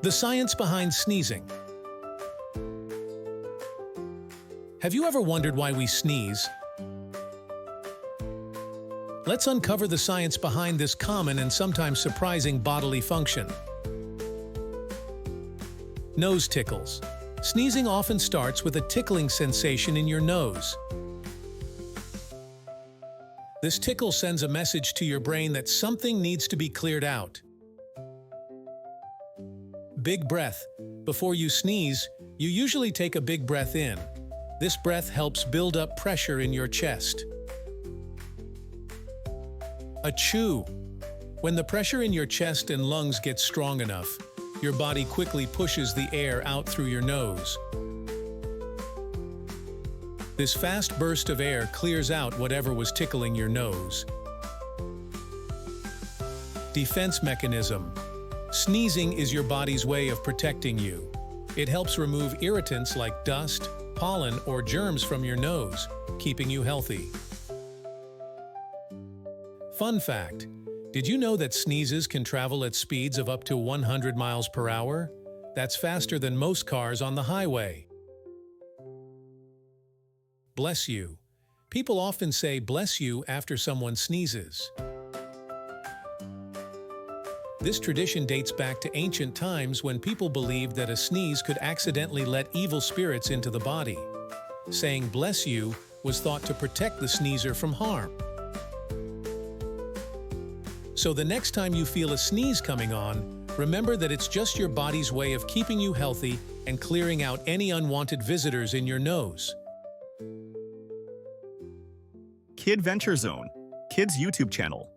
The science behind sneezing. Have you ever wondered why we sneeze? Let's uncover the science behind this common and sometimes surprising bodily function. Nose tickles. Sneezing often starts with a tickling sensation in your nose. This tickle sends a message to your brain that something needs to be cleared out. Big breath. Before you sneeze, you usually take a big breath in. This breath helps build up pressure in your chest. Achoo. When the pressure in your chest and lungs gets strong enough, your body quickly pushes the air out through your nose. This fast burst of air clears out whatever was tickling your nose. Defense mechanism. Sneezing is your body's way of protecting you. It helps remove irritants like dust, pollen, or germs from your nose, keeping you healthy. Fun fact: did you know that sneezes can travel at speeds of up to 100 miles per hour? That's faster than most cars on the highway. Bless you. People often say bless you after someone sneezes. This tradition dates back to ancient times when people believed that a sneeze could accidentally let evil spirits into the body. Saying bless you was thought to protect the sneezer from harm. So the next time you feel a sneeze coming on, remember that it's just your body's way of keeping you healthy and clearing out any unwanted visitors in your nose. Kidventure Zone, Kids YouTube channel.